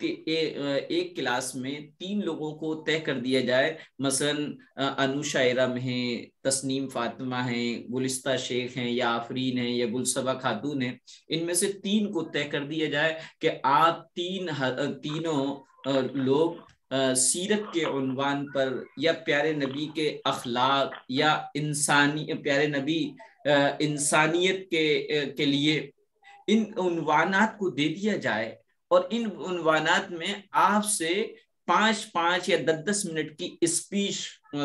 ایک کلاس میں 3 لوگوں کو طے کر دیا جائے، مثلا انوشا ارم ہیں، تسنیم فاطمہ ہیں، گلستہ شیخ ہیں، یا آفرین ہیں، یا گلصبا خاتون ہیں، ان میں سے 3 کو طے کر دیا جائے کہ آپ تینوں لوگ سیرت کے عنوان پر یا پیارے نبی کے اخلاق یا پیارے نبی انسانیت کے لیے ان عنوانات کو دے دیا جائے، اور ان عنوانات میں آپ سے 5 یا 10 منٹ کی اسپیچ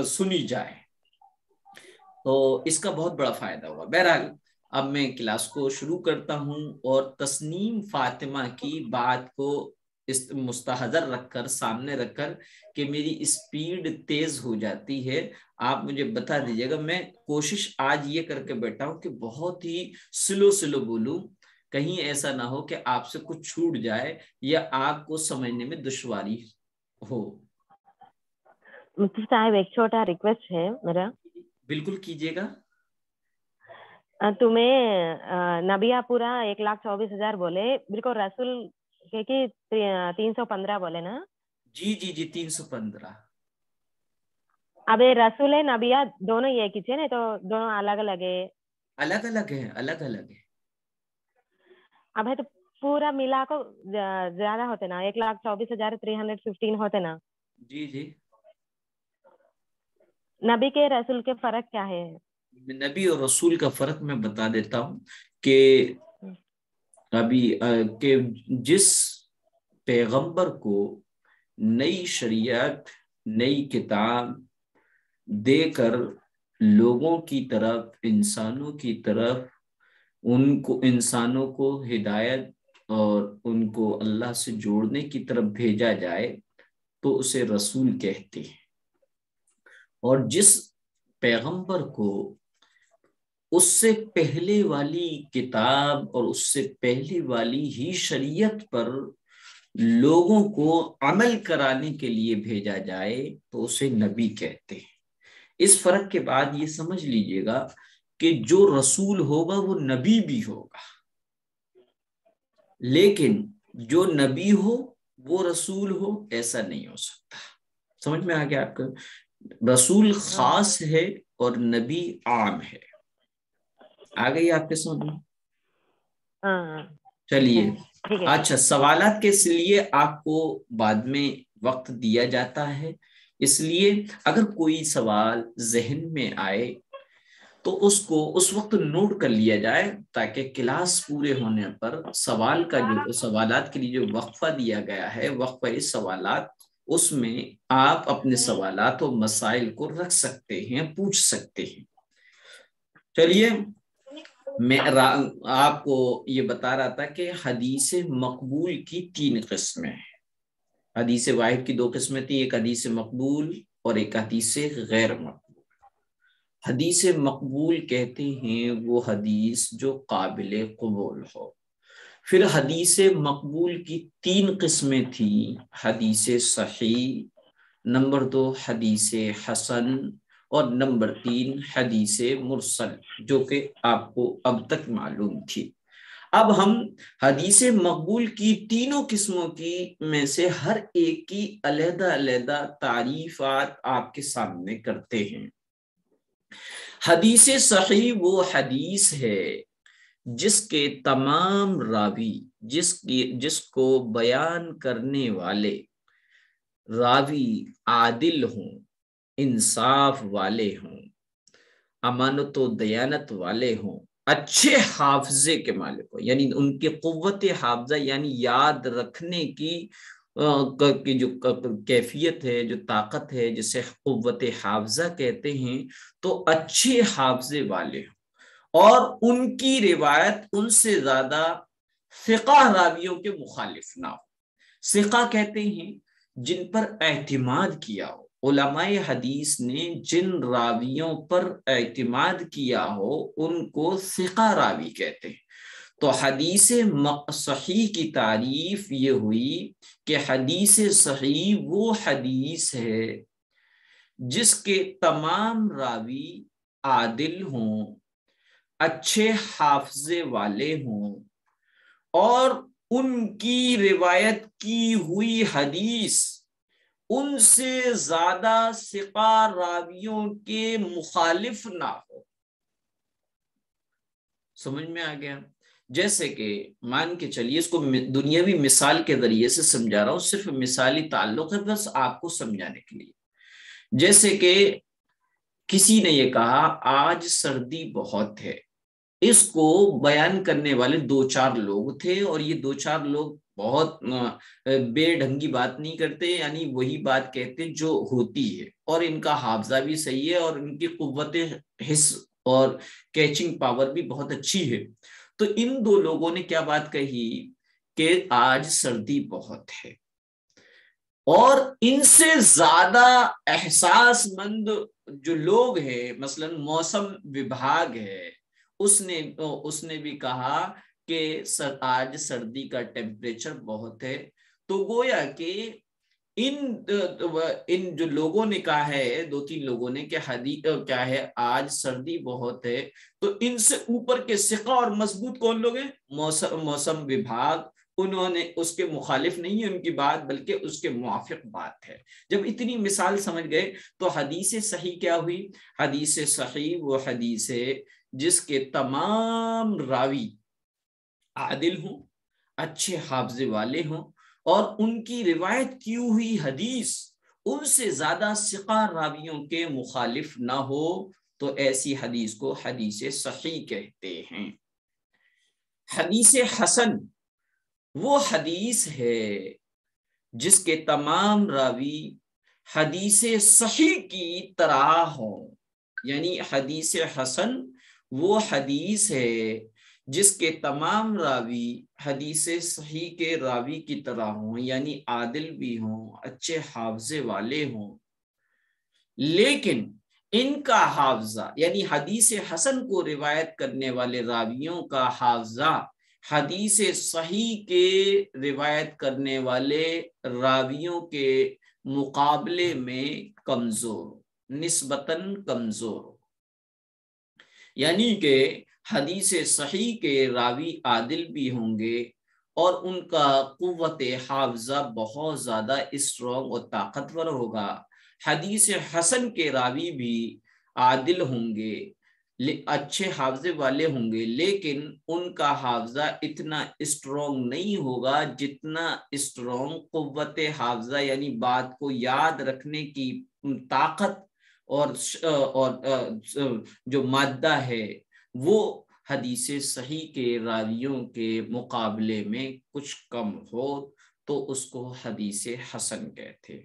سنی جائے، تو اس کا بہت بڑا فائدہ ہوگا۔ بہرحال اب میں کلاس کو شروع کرتا ہوں، اور تسنیم فاطمہ کی بات کو مستحضر رکھ کر، سامنے رکھ کر کہ میری اسپیڈ تیز ہو جاتی ہے، آپ مجھے بتا دیجیے گا۔ میں کوشش آج یہ کر کے بیٹھا ہوں کہ بہت ہی سلو بولوں، کہیں ایسا نہ ہو کہ آپ سے کچھ چھوٹ جائے یا آپ کو سمجھنے میں دشواری ہو۔ مفتی صاحب ایک چھوٹا ریکویسٹ ہے میرا۔ بالکل کیجیے گا۔ تمہیں نبیہ پورا 1,24,000 بولے، بالکل رسول کہ 315 بولے نا؟ جی 315۔ اب رسول نبیہ دونوں ایک ہی تھے نا، تو دونوں الگ الگ ہے؟ الگ الگ ہے۔ اب ہے تو پورا ملا کو زیادہ ہوتے نا، 1,24,315 ہوتے نا؟ جی۔ نبی کے رسول کے فرق کیا ہے؟ نبی اور رسول کا فرق میں بتا دیتا ہوں کہ ابھی کہ جس پیغمبر کو نئی شریعت، نئی کتاب دے کر لوگوں کی طرف، انسانوں کی طرف، انسانوں کو ہدایت اور ان کو اللہ سے جوڑنے کی طرف بھیجا جائے تو اسے رسول کہتے ہیں، اور جس پیغمبر کو اس سے پہلے والی کتاب اور اس سے پہلے والی ہی شریعت پر لوگوں کو عمل کرانے کے لیے بھیجا جائے تو اسے نبی کہتے ہیں۔ اس فرق کے بعد یہ سمجھ لیجئے گا کہ جو رسول ہوگا وہ نبی بھی ہوگا، لیکن جو نبی ہو وہ رسول ہو ایسا نہیں ہو سکتا۔ سمجھ میں آ گیا آپ کا؟ رسول خاص ہے اور نبی عام ہے۔ آ گئی آپ کے سمجھ میں؟ چلیے اچھا، سوالات کے لیے آپ کو بعد میں وقت دیا جاتا ہے، اس لیے اگر کوئی سوال ذہن میں آئے تو اس کو اس وقت نوٹ کر لیا جائے، تاکہ کلاس پورے ہونے پر سوالات کے لیے جو وقفہ دیا گیا ہے، وقفہ سوالات، اس میں آپ اپنے سوالات و مسائل کو رکھ سکتے ہیں، پوچھ سکتے ہیں۔ چلیے، میں آپ کو یہ بتا رہا تھا کہ حدیث مقبول کی 3 قسمیں ہیں۔ حدیث واحد کی 2 قسمیں تھیں، ایک حدیث مقبول اور ایک حدیث غیر مقبول۔ حدیث مقبول کہتے ہیں وہ حدیث جو قابل قبول ہو۔ پھر حدیث مقبول کی 3 قسمیں تھیں، حدیث صحیح، نمبر 2 حدیث حسن، اور نمبر 3 حدیث مرسل، جو کہ آپ کو اب تک معلوم تھی۔ اب ہم حدیث مقبول کی 3 قسموں کی میں سے ہر ایک کی علیحدہ علیحدہ تعریفات آپ کے سامنے کرتے ہیں۔ حدیث صحیح وہ حدیث ہے جس کے تمام راوی، جس کو بیان کرنے والے راوی عادل ہوں، انصاف والے ہوں، امانت و دیانت والے ہوں، اچھے حافظے کے مالک ہوں، یعنی ان کی قوت حافظہ، یعنی یاد رکھنے کی جو کیفیت ہے، جو طاقت ہے، جسے قوت حافظہ کہتے ہیں، تو اچھے حافظے والے ہوں، اور ان کی روایت ان سے زیادہ ثقہ راویوں کے مخالف نہ ہو۔ ثقہ کہتے ہیں جن پر اعتماد کیا ہو۔ علماء حدیث نے جن راویوں پر اعتماد کیا ہو ان کو ثقہ راوی کہتے ہیں۔ تو حدیث صحیح کی تعریف یہ ہوئی کہ حدیث صحیح وہ حدیث ہے جس کے تمام راوی عادل ہوں، اچھے حافظے والے ہوں، اور ان کی روایت کی ہوئی حدیث ان سے زیادہ ثقہ راویوں کے مخالف نہ ہو. سمجھ میں آ گیا؟ جیسے کہ مان کے چلیے، اس کو دنیاوی مثال کے ذریعے سے سمجھا رہا ہوں، صرف مثالی تعلق ہے بس آپ کو سمجھانے کے لیے. جیسے کہ کسی نے یہ کہا آج سردی بہت ہے، اس کو بیان کرنے والے 2-4 لوگ تھے، اور یہ 2-4 لوگ بہت بے ڈھنگی بات نہیں کرتے، یعنی وہی بات کہتے جو ہوتی ہے، اور ان کا حافظہ بھی صحیح ہے اور ان کی قوت حس اور کیچنگ پاور بھی بہت اچھی ہے. تو ان 2 لوگوں نے کیا بات کہی کہ آج سردی بہت ہے، اور ان سے زیادہ احساس مند جو لوگ ہیں، مثلا موسم وبھاگ ہے، اس نے بھی کہا کہ آج سردی کا ٹیمپریچر بہت ہے. تو گویا کہ ان جو لوگوں نے کہا ہے، 2-3 لوگوں نے کہ کیا ہے آج سردی بہت ہے، تو ان سے اوپر کے ثقہ اور مضبوط کون لوگ ہیں؟ موسم وبھاگ. انہوں نے اس کے مخالف نہیں ہے ان کی بات، بلکہ اس کے موافق بات ہے. جب اتنی مثال سمجھ گئے تو حدیث صحیح کیا ہوئی؟ حدیث صحیح وہ حدیث ہے جس کے تمام راوی عادل ہوں، اچھے حافظے والے ہوں، اور ان کی روایت کی ہوئی حدیث ان سے زیادہ ثقہ راویوں کے مخالف نہ ہو، تو ایسی حدیث کو حدیث صحیح کہتے ہیں. حدیث حسن وہ حدیث ہے جس کے تمام راوی حدیث صحیح کی طرح ہوں. یعنی حدیث حسن وہ حدیث ہے جس کے تمام راوی حدیث صحیح کے راوی کی طرح ہوں، یعنی عادل بھی ہوں، اچھے حافظے والے ہوں، لیکن ان کا حافظہ یعنی حدیث حسن کو روایت کرنے والے راویوں کا حافظہ حدیث صحیح کے روایت کرنے والے راویوں کے مقابلے میں کمزور، نسبتاً کمزور. یعنی کہ حدیث صحیح کے راوی عادل بھی ہوں گے اور ان کا قوت حافظہ بہت زیادہ اسٹرانگ اور طاقتور ہوگا. حدیث حسن کے راوی بھی عادل ہوں گے، اچھے حافظے والے ہوں گے، لیکن ان کا حافظہ اتنا اسٹرانگ نہیں ہوگا جتنا اسٹرانگ قوت حافظہ یعنی بات کو یاد رکھنے کی طاقت اور جو مادہ ہے وہ حدیث صحیح کے راویوں کے مقابلے میں کچھ کم ہو، تو اس کو حدیث حسن کہتے.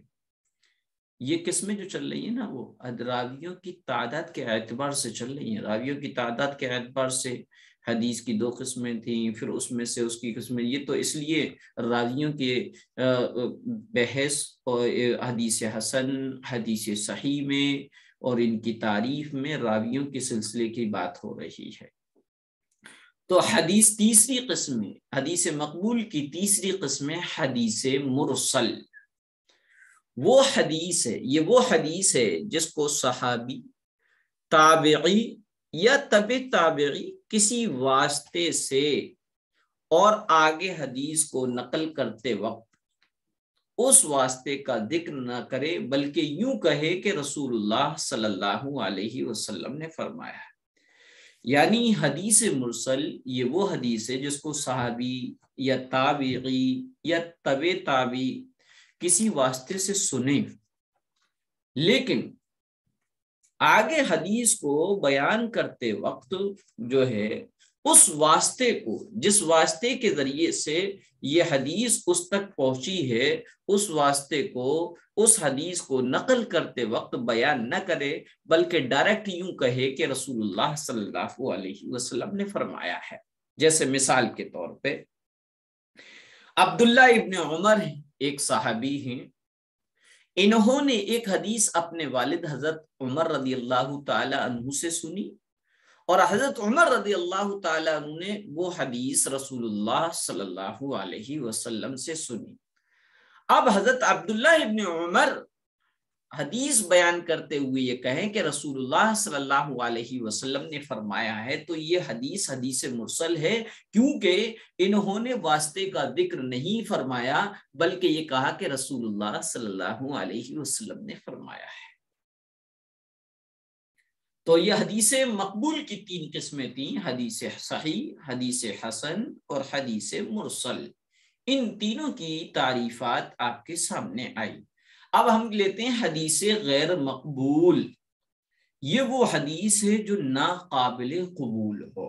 یہ قسمیں جو چل رہی ہیں نا وہ راویوں کی تعداد کے اعتبار سے چل رہی ہیں. راویوں کی تعداد کے اعتبار سے حدیث کی 2 قسمیں تھیں، پھر اس میں سے اس کی قسمیں، یہ تو اس لیے راویوں کے بحث اور حدیث حسن حدیث صحیح میں اور ان کی تعریف میں راویوں کے سلسلے کی بات ہو رہی ہے. تو حدیث تیسری قسم، حدیث مقبول کی تیسری قسم حدیث مرسل. وہ حدیث ہے، یہ وہ حدیث ہے جس کو صحابی، تابعی یا تبع تابعی کسی واسطے سے اور آگے حدیث کو نقل کرتے وقت اس واسطے کا ذکر نہ کرے، بلکہ یوں کہے کہ رسول اللہ صلی اللہ علیہ وسلم نے فرمایا ہے. یعنی حدیث مرسل یہ وہ حدیث ہے جس کو صحابی یا تابعی یا تبع تابعی کسی واسطے سے سنے، لیکن آگے حدیث کو بیان کرتے وقت جو ہے اس واسطے کو، جس واسطے کے ذریعے سے یہ حدیث اس تک پہنچی ہے، اس واسطے کو، اس حدیث کو نقل کرتے وقت بیان نہ کرے، بلکہ ڈائریکٹ یوں کہے کہ رسول اللہ صلی اللہ علیہ وسلم نے فرمایا ہے. جیسے مثال کے طور پہ عبداللہ ابن عمر ایک صحابی ہیں، انہوں نے ایک حدیث اپنے والد حضرت عمر رضی اللہ تعالی عنہ سے سنی، اور حضرت عمر رضی اللہ تعالی عنہ نے وہ حدیث رسول اللہ صلی اللہ علیہ وسلم سے سنی. اب حضرت عبداللہ ابن عمر حدیث بیان کرتے ہوئے یہ کہیں کہ رسول اللہ صلی اللہ علیہ وسلم نے فرمایا ہے تو یہ حدیث حدیث مرسل ہے، کیونکہ انہوں نے واسطے کا ذکر نہیں فرمایا بلکہ یہ کہا کہ رسول اللہ صلی اللہ علیہ وسلم نے فرمایا ہے۔ تو یہ حدیث مقبول کی 3 قسمیں تھیں، حدیث صحیح، حدیث حسن اور حدیث مرسل۔ ان تینوں کی تعریفات آپ کے سامنے آئی۔ اب ہم لیتے ہیں حدیث غیر مقبول۔ یہ وہ حدیث ہے جو ناقابل قبول ہو،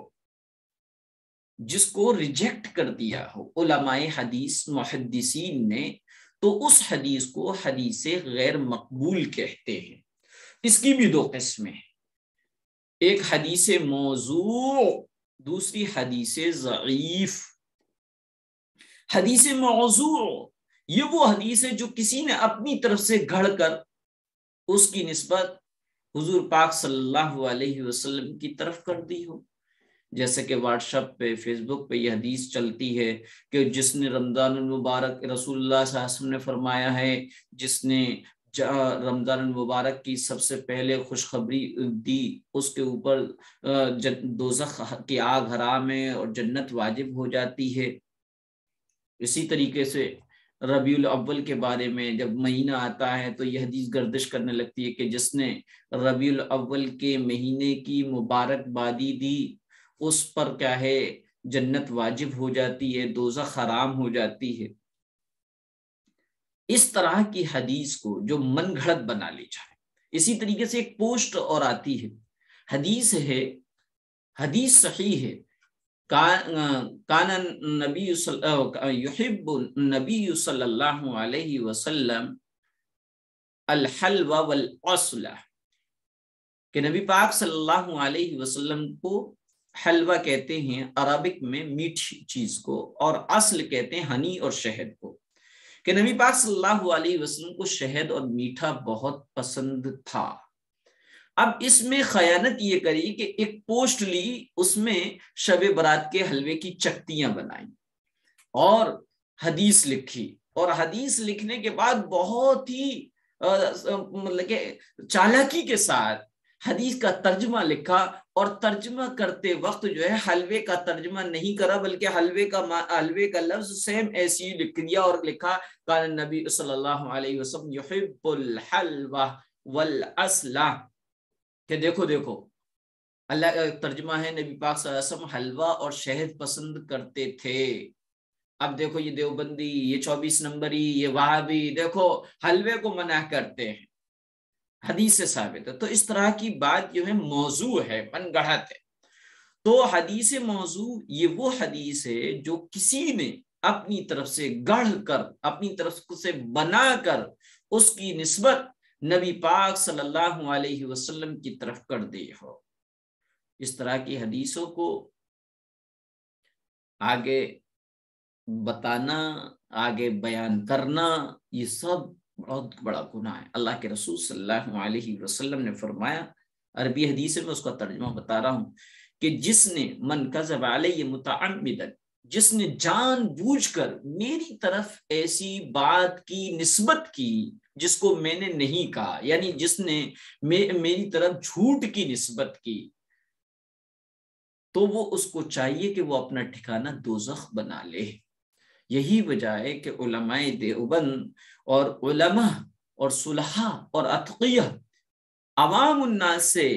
جس کو ریجیکٹ کر دیا ہو علماء حدیث محدثین نے، تو اس حدیث کو حدیث غیر مقبول کہتے ہیں۔ اس کی بھی 2 قسمیں ہیں، ایک حدیث موضوع، دوسری حدیث ضعیف۔ حدیث موضوع یہ وہ حدیث ہے جو کسی نے اپنی طرف سے گھڑ کر اس کی نسبت حضور پاک صلی اللہ علیہ وسلم کی طرف کر دی ہو، جیسے کہ واٹس ایپ پہ، فیس بک پہ یہ حدیث چلتی ہے کہ جس نے رمضان المبارک، رسول اللہ صلی اللہ علیہ وسلم نے فرمایا ہے، جس نے رمضان المبارک کی سب سے پہلے خوشخبری دی اس کے اوپر دوزخ کی آگ حرام ہے اور جنت واجب ہو جاتی ہے۔ اسی طریقے سے ربیع الاول کے بارے میں جب مہینہ آتا ہے تو یہ حدیث گردش کرنے لگتی ہے کہ جس نے ربیع الاول کے مہینے کی مبارک بادی دی اس پر کیا ہے، جنت واجب ہو جاتی ہے، دوزخ حرام ہو جاتی ہے۔ اس طرح کی حدیث کو جو من گھڑت بنا لی جائے۔ اسی طریقے سے ایک پوسٹ اور آتی ہے، حدیث ہے، حدیث صحیح ہے، کان النبی یحب النبی صلی اللہ علیہ وسلم الحلوى والعسل، کہ نبی پاک صلی اللہ علیہ وسلم کو حلوہ کہتے ہیں عربک میں میٹھی چیز کو، اور عسل کہتے ہیں ہنی اور شہد کو، کہ نبی پاک صلی اللہ علیہ وسلم کو شہد اور میٹھا بہت پسند تھا۔ اب اس میں خیانت یہ کری کہ ایک پوسٹ لی، اس میں شب برات کے حلوے کی چکتیاں بنائیں اور حدیث لکھی، اور حدیث لکھنے کے بعد بہت ہی مطلب کہ چالاکی کے ساتھ حدیث کا ترجمہ لکھا، اور ترجمہ کرتے وقت جو ہے حلوے کا ترجمہ نہیں کرا بلکہ حلوے کا لفظ سیم ایسی ہی لکھ دیا اور لکھا کان نبی صلی اللہ علیہ وسلم یحب الحلوہ والعسل، کہ دیکھو اللہ کا ترجمہ ہے نبی پاک صلی اللہ علیہ وسلم حلوہ اور شہد پسند کرتے تھے۔ اب دیکھو یہ دیوبندی، یہ 24 نمبری، یہ وہابی، دیکھو حلوے کو منع کرتے ہیں، حدیث سے ثابت ہے۔ تو اس طرح کی بات جو ہے موضوع ہے، من گڑھت ہے۔ تو حدیث موضوع یہ وہ حدیث ہے جو کسی نے اپنی طرف سے گڑھ کر، اپنی طرف سے بنا کر اس کی نسبت نبی پاک صلی اللہ علیہ وسلم کی طرف کر دی ہو۔ اس طرح کی حدیثوں کو آگے بتانا، آگے بیان کرنا، یہ سب بہت بڑا گناہ ہے۔ اللہ کے رسول صلی اللہ علیہ وسلم نے فرمایا، عربی حدیث میں اس کا ترجمہ بتا رہا ہوں، کہ جس نے من کذب علیہ متعمدا، جس نے جان بوجھ کر میری طرف ایسی بات کی نسبت کی جس کو میں نے نہیں کہا، یعنی جس نے میری طرف جھوٹ کی نسبت کی، تو وہ اس کو چاہیے کہ وہ اپنا ٹھکانہ دوزخ بنا لے۔ یہی وجہ ہے کہ علماء دیوبند اور علماء اور صلحاء اور اتقیہ عوام الناس سے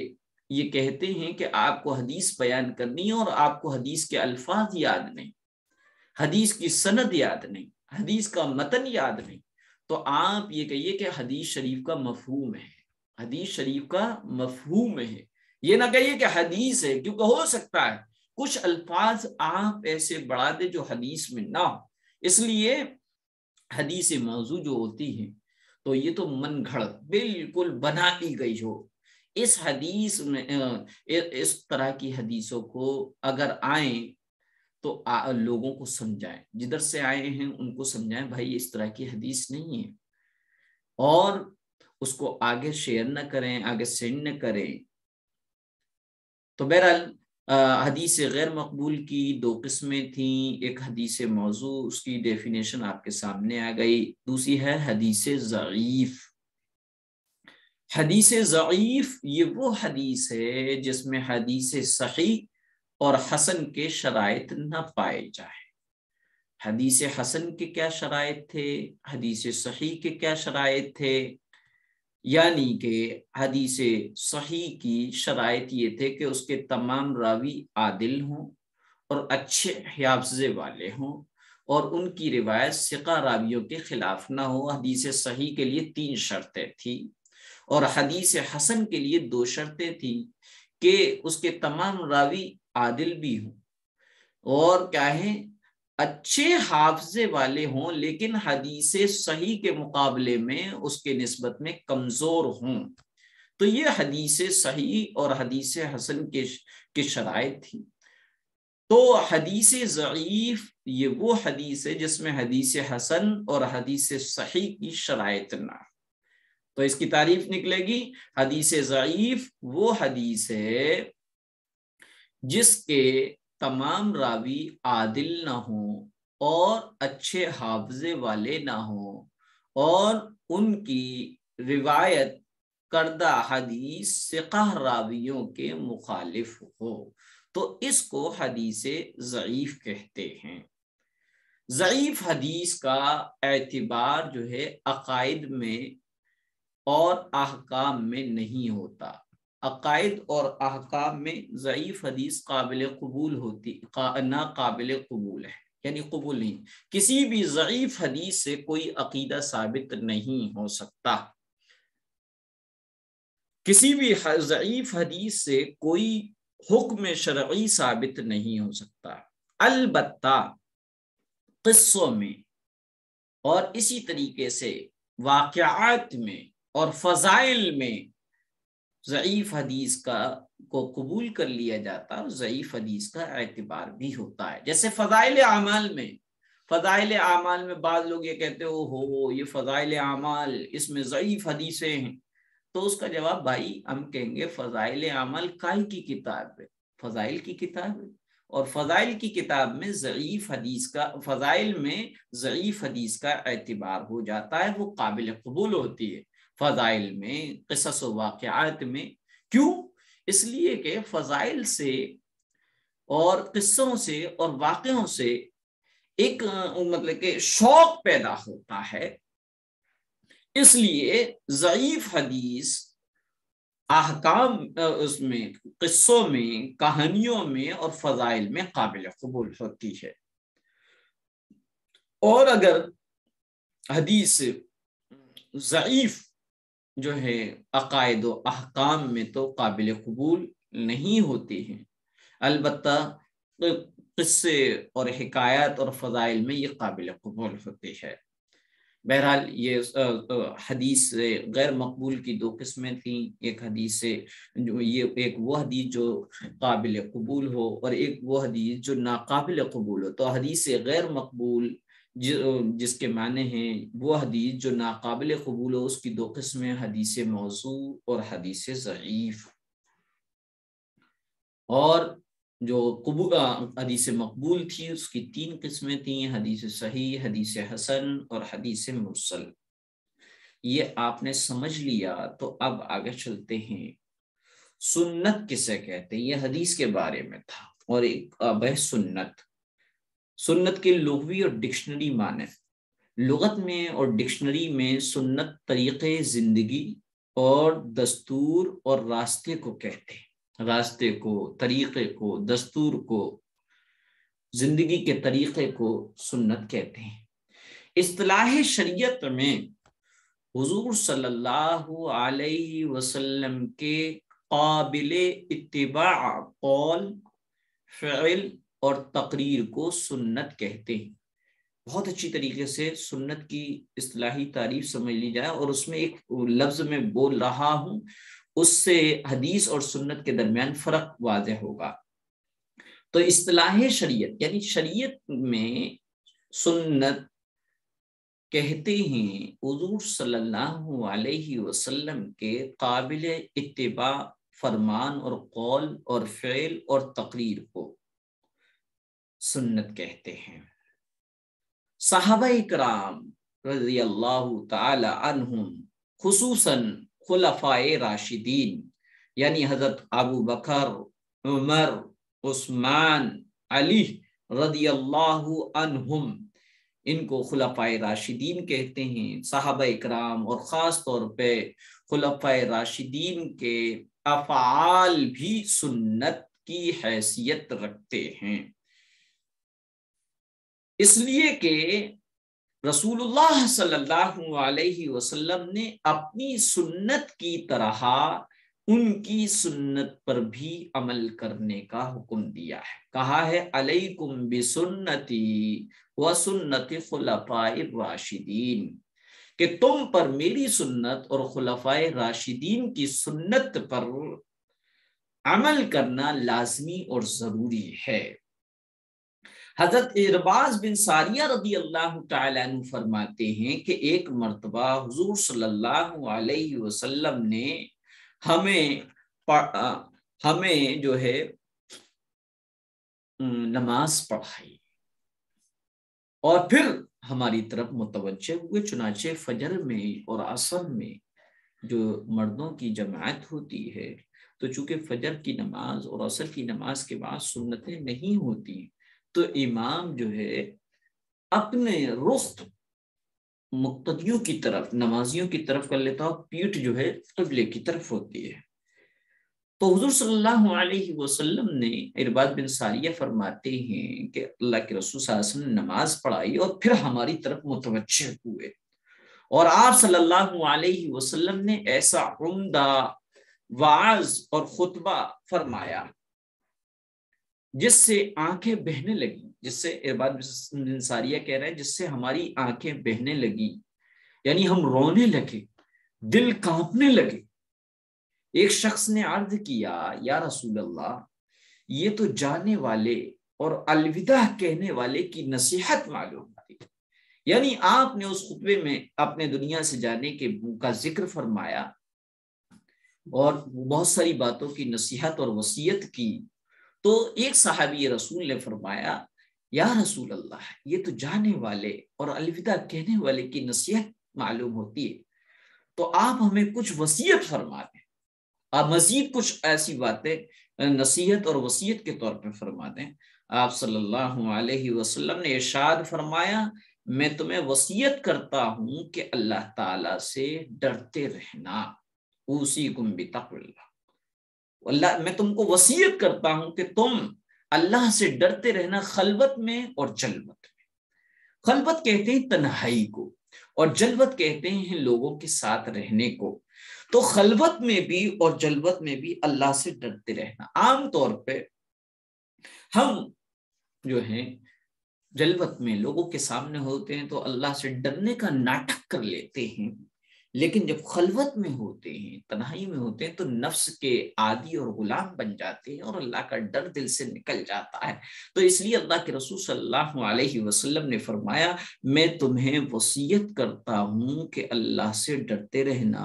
یہ کہتے ہیں کہ آپ کو حدیث بیان کرنی ہے اور آپ کو حدیث کے الفاظ یاد نہیں، حدیث کی سند یاد نہیں، حدیث کا متن یاد نہیں، تو آپ یہ کہیے کہ حدیث شریف کا مفہوم ہے، حدیث شریف کا مفہوم ہے، یہ نہ کہیے کہ حدیث ہے، کیونکہ ہو سکتا ہے کچھ الفاظ آپ ایسے بڑھا دے جو حدیث میں نہ ہو۔ اس لیے حدیث موضوع جو ہوتی ہے تو یہ تو من گھڑت بالکل بنا لی گئی ہو۔ اس حدیث میں اس طرح کی حدیثوں کو اگر آئیں تو لوگوں کو سمجھائیں، جدھر سے آئے ہیں ان کو سمجھائیں بھائی اس طرح کی حدیث نہیں ہے، اور اس کو آگے شیئر نہ کریں، آگے سینڈ نہ کریں۔ تو بہرحال حدیث غیر مقبول کی 2 قسمیں تھیں، ایک حدیث موضوع، اس کی ڈیفینیشن آپ کے سامنے آ گئی، دوسری ہے حدیث ضعیف۔ حدیث ضعیف یہ وہ حدیث ہے جس میں حدیث صحیح اور حسن کے شرائط نہ پائے جائیں۔ حدیث حسن کے کیا شرائط تھے، حدیث صحیح کے کیا شرائط تھے؟ یعنی کہ حدیث صحیح کی شرائط یہ تھے کہ اس کے تمام راوی عادل ہوں اور اچھے حافظے والے ہوں اور ان کی روایت ثقہ راویوں کے خلاف نہ ہو۔ حدیث صحیح کے لیے 3 شرطیں تھیں اور حدیث حسن کے لیے 2 شرطیں تھیں کہ اس کے تمام راوی عادل بھی ہوں اور کیا ہے، اچھے حافظے والے ہوں، لیکن حدیث صحیح کے مقابلے میں اس کے نسبت میں کمزور ہوں۔ تو یہ حدیث صحیح اور حدیث حسن کے شرائط تھی۔ تو حدیث ضعیف یہ وہ حدیث ہے جس میں حدیث حسن اور حدیث صحیح کی شرائط نہ، تو اس کی تعریف نکلے گی حدیث ضعیف وہ حدیث ہے جس کے تمام راوی عادل نہ ہوں اور اچھے حافظے والے نہ ہوں اور ان کی روایت کردہ حدیث ثقہ راویوں کے مخالف ہو، تو اس کو حدیث ضعیف کہتے ہیں۔ ضعیف حدیث کا اعتبار جو ہے عقائد میں اور احکام میں نہیں ہوتا۔ عقائد اور احکام میں ضعیف حدیث قابل قبول ہوتی، نہ قابل قبول ہے، یعنی قبول نہیں۔ کسی بھی ضعیف حدیث سے کوئی عقیدہ ثابت نہیں ہو سکتا، کسی بھی ضعیف حدیث سے کوئی حکم شرعی ثابت نہیں ہو سکتا۔ البتہ قصوں میں اور اسی طریقے سے واقعات میں اور فضائل میں ضعیف حدیث کو قبول کر لیا جاتا اور ضعیف حدیث کا اعتبار بھی ہوتا ہے۔ جیسے فضائل اعمال میں بعض لوگ یہ کہتے ہو یہ فضائل اعمال اس میں ضعیف حدیثیں ہیں، تو اس کا جواب بھائی ہم کہیں گے فضائل اعمال کائی کی کتاب ہے، فضائل کی کتاب ہے، اور فضائل کی کتاب میں فضائل میں ضعیف حدیث کا اعتبار ہو جاتا ہے، وہ قابل قبول ہوتی ہے۔ فضائل میں، قصص و واقعات میں، کیوں؟ اس لیے کہ فضائل سے اور قصوں سے اور واقعوں سے ایک مطلب کہ شوق پیدا ہوتا ہے، اس لیے ضعیف حدیث احکام اس میں، قصوں میں، کہانیوں میں اور فضائل میں قابل قبول ہوتی ہے۔ اور اگر حدیث ضعیف جو ہے عقائد و احکام میں تو قابل قبول نہیں ہوتی ہیں، البتہ قصے اور حکایات اور فضائل میں یہ قابل قبول ہوتی ہے۔ بہرحال یہ حدیث غیر مقبول کی 2 قسمیں تھیں، ایک حدیث ایک وہ حدیث جو قابل قبول ہو اور ایک وہ حدیث جو ناقابل قبول ہو۔ تو حدیث غیر مقبول جس کے معنی ہیں وہ حدیث جو ناقابل قبول ہو، اس کی 2 قسمیں، حدیث موضوع اور حدیث ضعیف۔ اور جو حدیث مقبول تھی اس کی 3 قسمیں تھیں، حدیث صحیح، حدیث حسن اور حدیث مرسل۔ یہ آپ نے سمجھ لیا، تو اب آگے چلتے ہیں۔ سنت کسے کہتے ہیں؟ یہ حدیث کے بارے میں تھا، اور ایک اب ہے سنت کے لغوی اور ڈکشنری معنی۔ لغت میں اور ڈکشنری میں سنت طریقے زندگی اور دستور اور راستے کو کہتے ہیں، راستے کو، طریقے کو، دستور کو، زندگی کے طریقے کو سنت کہتے ہیں۔ اصطلاح شریعت میں حضور صلی اللہ علیہ وسلم کے قابل اتباع قول، فعل اور تقریر کو سنت کہتے ہیں۔ بہت اچھی طریقے سے سنت کی اصطلاحی تعریف سمجھ لی جائے، اور اس میں ایک لفظ میں بول رہا ہوں، اس سے حدیث اور سنت کے درمیان فرق واضح ہوگا۔ تو اصطلاح شریعت یعنی شریعت میں سنت کہتے ہیں حضور صلی اللہ علیہ وسلم کے قابل اتباع فرمان اور قول اور فعل اور تقریر کو سنت کہتے ہیں۔ صحابہ کرام رضی اللہ تعالی عنہم خصوصاً خلفائے راشدین یعنی حضرت ابو بکر، عمر، عثمان، علی رضی اللہ عنہم، ان کو خلفائے راشدین کہتے ہیں۔ صحابہ اکرام اور خاص طور پہ خلفائے راشدین کے افعال بھی سنت کی حیثیت رکھتے ہیں، اس لیے کہ رسول اللہ صلی اللہ علیہ وسلم نے اپنی سنت کی طرح ان کی سنت پر بھی عمل کرنے کا حکم دیا ہے۔ کہا ہے علیکم بسنتی وسنت خلفاء الراشدین، کہ تم پر میری سنت اور خلفائے راشدین کی سنت پر عمل کرنا لازمی اور ضروری ہے۔ حضرت ارباز بن ساریہ رضی اللہ تعالیٰ عنہ فرماتے ہیں کہ ایک مرتبہ حضور صلی اللہ علیہ وسلم نے ہمیں جو ہے نماز پڑھائی اور پھر ہماری طرف متوجہ ہوئے، چنانچہ فجر میں اور عصر میں جو مردوں کی جماعت ہوتی ہے تو چونکہ فجر کی نماز اور عصر کی نماز کے بعد سنتیں نہیں ہوتی تو امام جو ہے اپنے رخ مقتدیوں کی طرف، نمازیوں کی طرف کر لیتا اور پیٹھ جو ہے قبلے کی طرف ہوتی ہے۔ تو حضور صلی اللہ علیہ وسلم نے، ارباد بن ساریہ فرماتے ہیں کہ اللہ کے رسول صلی اللہ علیہ وسلم نے نماز پڑھائی اور پھر ہماری طرف متوجہ ہوئے، اور آپ صلی اللہ علیہ وسلم نے ایسا عمدہ وعظ اور خطبہ فرمایا جس سے آنکھیں بہنے لگی، جس سے ارباد بن ساریہ کہہ رہے ہیں جس سے ہماری آنکھیں بہنے لگی، یعنی ہم رونے لگے، دل کانپنے لگے۔ ایک شخص نے عرض کیا یا رسول اللہ، یہ تو جانے والے اور الوداع کہنے والے کی نصیحت معلوم ہوتی، یعنی آپ نے اس خطبے میں اپنے دنیا سے جانے کے کا ذکر فرمایا اور بہت ساری باتوں کی نصیحت اور وصیت کی۔ تو ایک صحابی رسول نے فرمایا یا رسول اللہ، یہ تو جانے والے اور الوداع کہنے والے کی نصیحت معلوم ہوتی ہے، تو آپ ہمیں کچھ وصیت فرما دیں، آپ مزید کچھ ایسی باتیں نصیحت اور وصیت کے طور پہ فرما دیں۔ آپ صلی اللہ علیہ وسلم نے ارشاد فرمایا، میں تمہیں وصیت کرتا ہوں کہ اللہ تعالی سے ڈرتے رہنا، اوصیکم بتقوی اللہ، میں تم کو وصیت کرتا ہوں کہ تم اللہ سے ڈرتے رہنا، خلوت میں اور جلوت میں۔ خلوت کہتے ہیں تنہائی کو اور جلوت کہتے ہیں لوگوں کے ساتھ رہنے کو۔ تو خلوت میں بھی اور جلوت میں بھی اللہ سے ڈرتے رہنا۔ عام طور پہ ہم جو ہیں جلوت میں لوگوں کے سامنے ہوتے ہیں تو اللہ سے ڈرنے کا ناٹک کر لیتے ہیں، لیکن جب خلوت میں ہوتے ہیں، تنہائی میں ہوتے ہیں تو نفس کے عادی اور غلام بن جاتے ہیں اور اللہ کا ڈر دل سے نکل جاتا ہے۔ تو اس لیے اللہ کے رسول صلی اللہ علیہ وسلم نے فرمایا، میں تمہیں وصیت کرتا ہوں کہ اللہ سے ڈرتے رہنا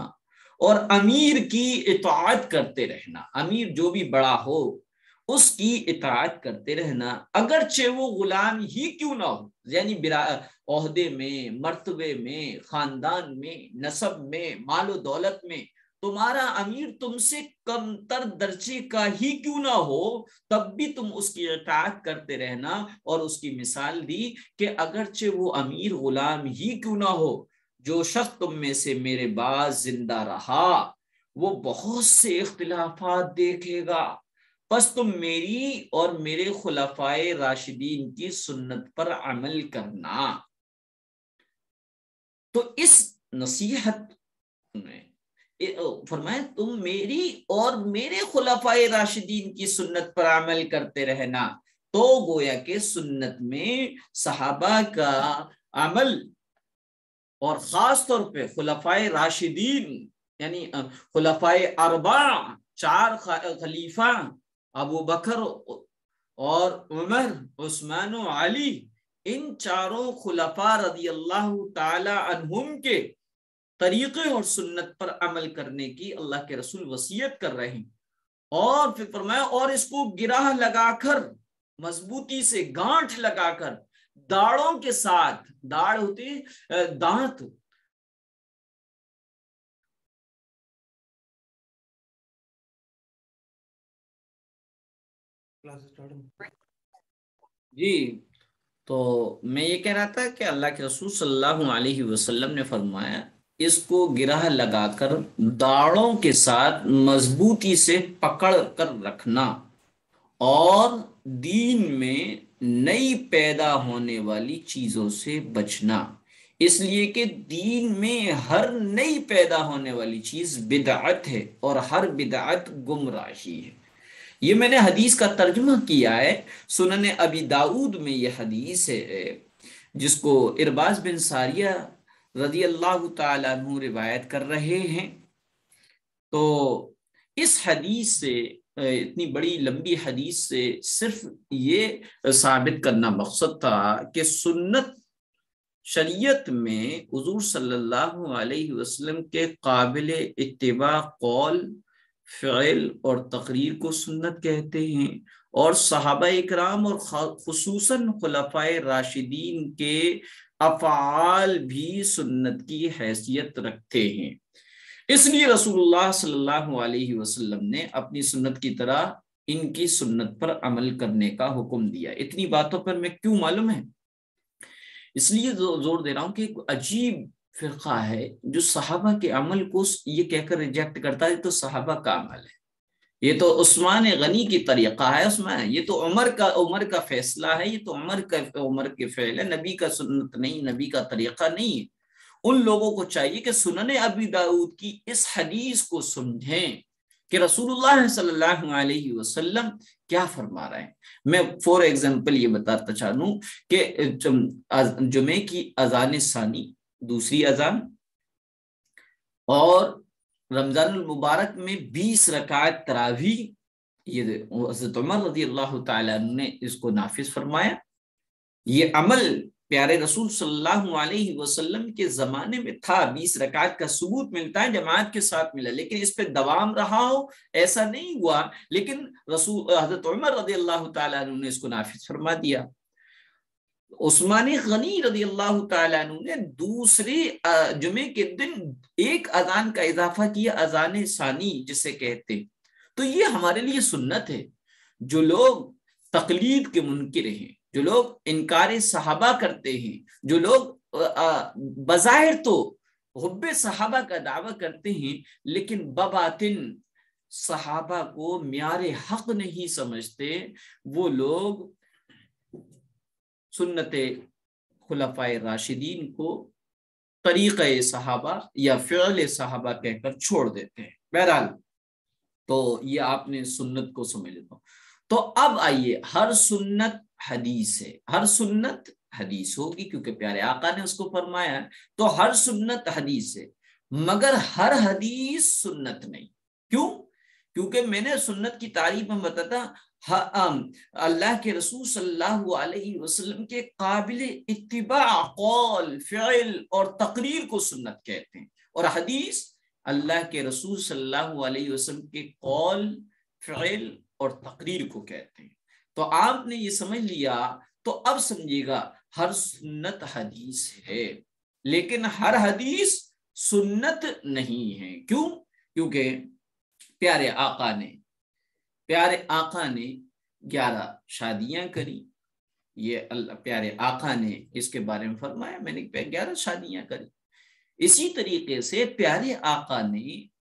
اور امیر کی اطاعت کرتے رہنا، امیر جو بھی بڑا ہو اس کی اطاعت کرتے رہنا، اگرچہ وہ غلام ہی کیوں نہ ہو، یعنی عہدے میں، مرتبے میں، خاندان میں، نسب میں، مال و دولت میں تمہارا امیر تم سے کم تر درجے کا ہی کیوں نہ ہو، تب بھی تم اس کی اطاعت کرتے رہنا۔ اور اس کی مثال دی کہ اگرچہ وہ امیر غلام ہی کیوں نہ ہو، جو شخص تم میں سے میرے بعد زندہ رہا وہ بہت سے اختلافات دیکھے گا، پس تم میری اور میرے خلفائے راشدین کی سنت پر عمل کرنا۔ تو اس نصیحت میں فرمایا تم میری اور میرے خلفائے راشدین کی سنت پر عمل کرتے رہنا، تو گویا کہ سنت میں صحابہ کا عمل اور خاص طور پہ خلفائے راشدین یعنی خلفائے اربعہ، چار خلیفہ ابو بکر اور عمر، عثمان و علی، ان چاروں خلفاء رضی اللہ تعالی عنہم کے طریقے اور سنت پر عمل کرنے کی اللہ کے رسول وصیت کر رہے ہیں۔ اور پھر فرمایا اور اس کو گرہ لگا کر، مضبوطی سے گانٹھ لگا کر، داڑوں کے ساتھ، داڑ ہوتی دانت، جی تو میں یہ کہہ رہا تھا کہ اللہ کے رسول صلی اللہ علیہ وسلم نے فرمایا اس کو گرہ لگا کر داڑوں کے ساتھ مضبوطی سے پکڑ کر رکھنا اور دین میں نئی پیدا ہونے والی چیزوں سے بچنا، اس لیے کہ دین میں ہر نئی پیدا ہونے والی چیز بدعت ہے اور ہر بدعت گمراہی ہے۔ یہ میں نے حدیث کا ترجمہ کیا ہے، سنن ابی داؤد میں یہ حدیث ہے جس کو ارباز بن ساریہ رضی اللہ تعالیٰ عنہ روایت کر رہے ہیں۔ تو اس حدیث سے، اتنی بڑی لمبی حدیث سے صرف یہ ثابت کرنا مقصد تھا کہ سنت شریعت میں حضور صلی اللہ علیہ وسلم کے قابل اتباع قول، فعل اور تقریر کو سنت کہتے ہیں، اور صحابہ اکرام اور خصوصاً خلفائے راشدین کے افعال بھی سنت کی حیثیت رکھتے ہیں۔ اس لیے رسول اللہ صلی اللہ علیہ وسلم نے اپنی سنت کی طرح ان کی سنت پر عمل کرنے کا حکم دیا۔ اتنی باتوں پر میں کیوں معلوم ہے؟ اس لیے زور دے رہا ہوں کہ ایک عجیب فرقہ ہے جو صحابہ کے عمل کو یہ کہہ کر ریجیکٹ کرتا ہے تو صحابہ کا عمل ہے، یہ تو عثمان غنی کی طریقہ ہے، اس میں یہ تو عمر کا فیصلہ ہے، یہ تو عمر کے فعل ہے، نبی کا سنت نہیں، نبی کا طریقہ نہیں ہے۔ ان لوگوں کو چاہیے کہ سنن ابی داؤد کی اس حدیث کو سمجھیں کہ رسول اللہ صلی اللہ علیہ وسلم کیا فرما رہے ہیں۔ میں فور ایگزامپل یہ بتاتا چاہوں کہ جمعے کی اذان ثانی، دوسری اذان، اور رمضان المبارک میں 20 رکعت تراویح، یہ حضرت عمر رضی اللہ تعالیٰ عنہ نے اس کو نافذ فرمایا۔ یہ عمل پیارے رسول صلی اللہ علیہ وسلم کے زمانے میں تھا، 20 رکعت کا ثبوت ملتا ہے، جماعت کے ساتھ ملا، لیکن اس پہ دوام رہا ہو ایسا نہیں ہوا، لیکن حضرت عمر رضی اللہ تعالیٰ عنہ نے اس کو نافذ فرما دیا۔ عثمان غنی رضی اللہ تعالیٰ عنہ نے دوسرے جمعے کے دن ایک اذان کا اضافہ کیا، اذان ثانی جسے کہتے ہیں۔ تو یہ ہمارے لیے سنت ہے۔ جو لوگ تقلید کے منکر ہیں، جو لوگ انکار صحابہ کرتے ہیں، جو لوگ بظاہر تو حب صحابہ کا دعویٰ کرتے ہیں لیکن بباطن صحابہ کو معیار حق نہیں سمجھتے، وہ لوگ سنت خلفائے راشدین کو طریقہ صحابہ یا فعل صحابہ کہہ کر چھوڑ دیتے ہیں۔ بہرحال تو یہ آپ نے سنت کو سمجھ لیتا ہوں۔ تو اب آئیے، ہر سنت حدیث ہے، ہر سنت حدیث ہوگی کیونکہ پیارے آقا نے اس کو فرمایا، تو ہر سنت حدیث ہے، مگر ہر حدیث سنت نہیں۔ کیوں؟ کیونکہ میں نے سنت کی تعریف میں بتاتا اللہ کے رسول صلی اللہ علیہ وسلم کے قابل اتباع قول، فعل اور تقریر کو سنت کہتے ہیں، اور حدیث اللہ کے رسول صلی اللہ علیہ وسلم کے قول، فعل اور تقریر کو کہتے ہیں۔ تو آپ نے یہ سمجھ لیا، تو اب سمجھیے گا ہر سنت حدیث ہے لیکن ہر حدیث سنت نہیں ہے۔ کیوں؟ کیونکہ پیارے آقا نے 11 شادیاں کری، یہ اللہ پیارے آقا نے اس کے بارے میں فرمایا، میں نے 11 شادیاں کری۔ اسی طریقے سے پیارے آقا نے